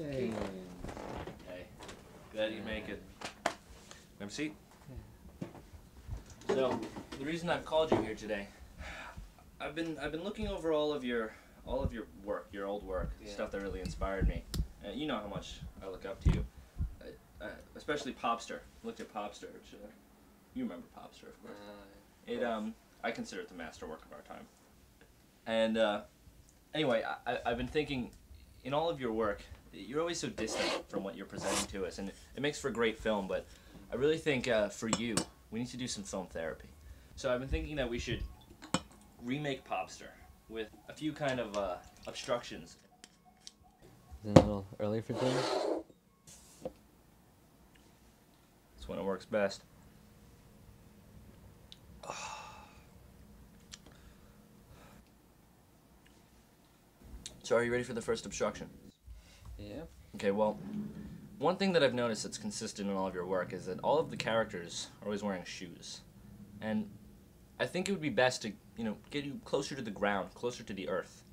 Yay. Hey, glad you make it. Have a seat. So, the reason I've called you here today, I've been looking over all of your work, your old work, stuff that really inspired me. You know how much I look up to you, especially Pobster. Looked at Pobster, which you remember Pobster, of course. I consider it the masterwork of our time. And anyway, I've been thinking, in all of your work, you're always so distant from what you're presenting to us, and it makes for a great film. But I really think for you, we need to do some film therapy. So I've been thinking that we should remake Pobster with a few kind of obstructions. Is it a little early for dinner? That's when it works best. So are you ready for the first obstruction? Yeah. Okay, well, one thing that I've noticed that's consistent in all of your work is that all of the characters are always wearing shoes. And I think it would be best to, get you closer to the ground, closer to the earth.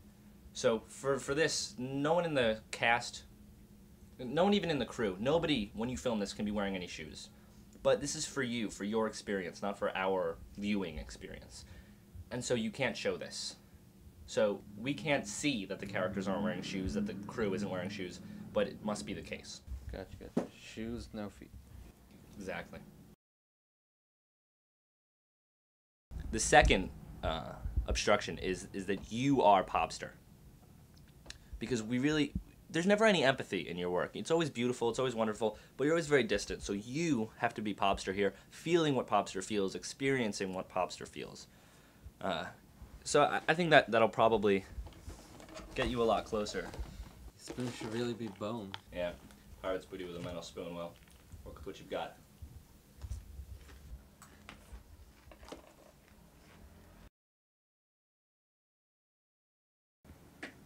So for this, no one in the cast, no one even in the crew, nobody, when you film this, can be wearing any shoes. But this is for you, for your experience, not for our viewing experience. And so you can't show this. So we can't see that the characters aren't wearing shoes, that the crew isn't wearing shoes, but it must be the case. Gotcha. Shoes, no feet. Exactly. The second obstruction is that you are Pobster. Because there's never any empathy in your work. It's always beautiful, it's always wonderful, but you're always very distant. So you have to be Pobster here, feeling what Pobster feels, experiencing what Pobster feels. So I think that'll probably get you a lot closer. Spoon should really be bone. Yeah, pirate's booty with a metal spoon. Well, look what you've got.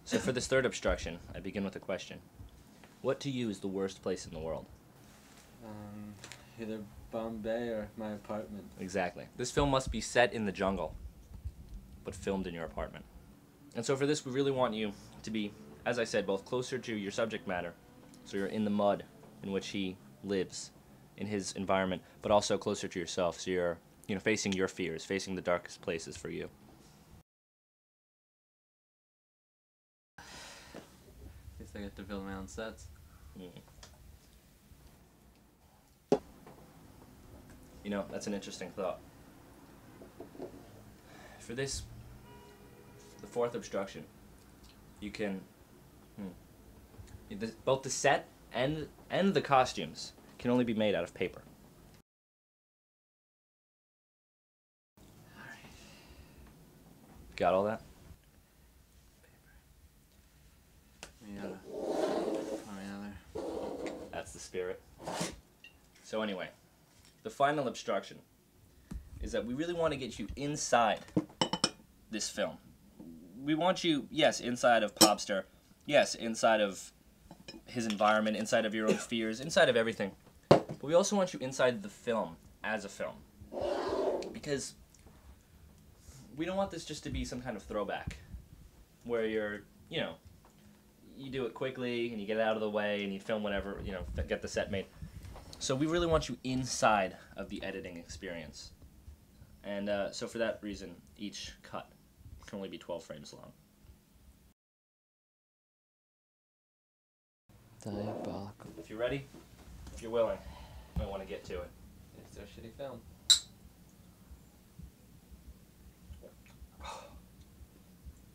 So for this third obstruction, I begin with a question. What to you is the worst place in the world? Either Bombay or my apartment. Exactly. This film must be set in the jungle, but filmed in your apartment. And so for this, we really want you to be, as I said, both closer to your subject matter, so you're in the mud in which he lives, in his environment, but also closer to yourself, so you're facing your fears, facing the darkest places for you. Guess I get to build my own sets. That's an interesting thought. For this, the fourth obstruction, you can, both the set and the costumes can only be made out of paper. Alright. Got all that? Paper. That's the spirit. So anyway, the final obstruction is that we really want to get you inside this film. We want you, yes, inside of Pobster, yes, inside of his environment, inside of your own fears, inside of everything. But we also want you inside the film as a film. Because we don't want this just to be some kind of throwback where you're, you do it quickly and you get it out of the way and you film whatever, get the set made. So we really want you inside of the editing experience. And so for that reason, each cut can only be 12 frames long. Diabolical. If you're ready, if you're willing, you might want to get to it. It's a shitty film.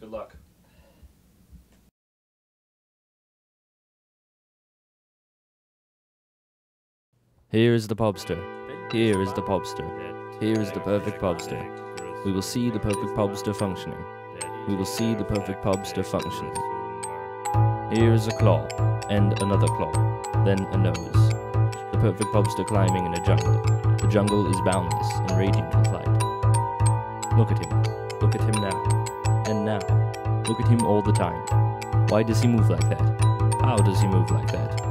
Good luck. Here is the Pobster. Here is the Pobster. Here is the perfect Pobster. We will see the perfect Pobster functioning. We will see the perfect Pobster functioning. Here is a claw, and another claw, then a nose. The perfect Pobster climbing in a jungle. The jungle is boundless and radiant with light. Look at him. Look at him now. And now. Look at him all the time. Why does he move like that? How does he move like that?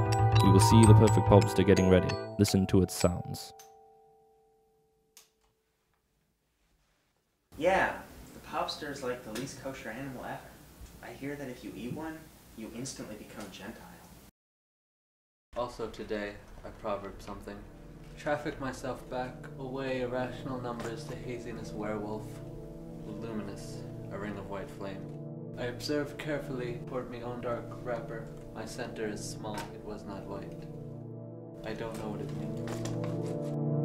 We will see the perfect Pobster getting ready. Listen to its sounds. Yeah, the Pobster is like the least kosher animal ever. I hear that if you eat one, you instantly become Gentile. Also today, I proverb something. Traffic myself back, away irrational numbers to haziness werewolf. Luminous, a ring of white flame. I observed carefully, poured me own dark wrapper. My center is small, it was not white. I don't know what it means.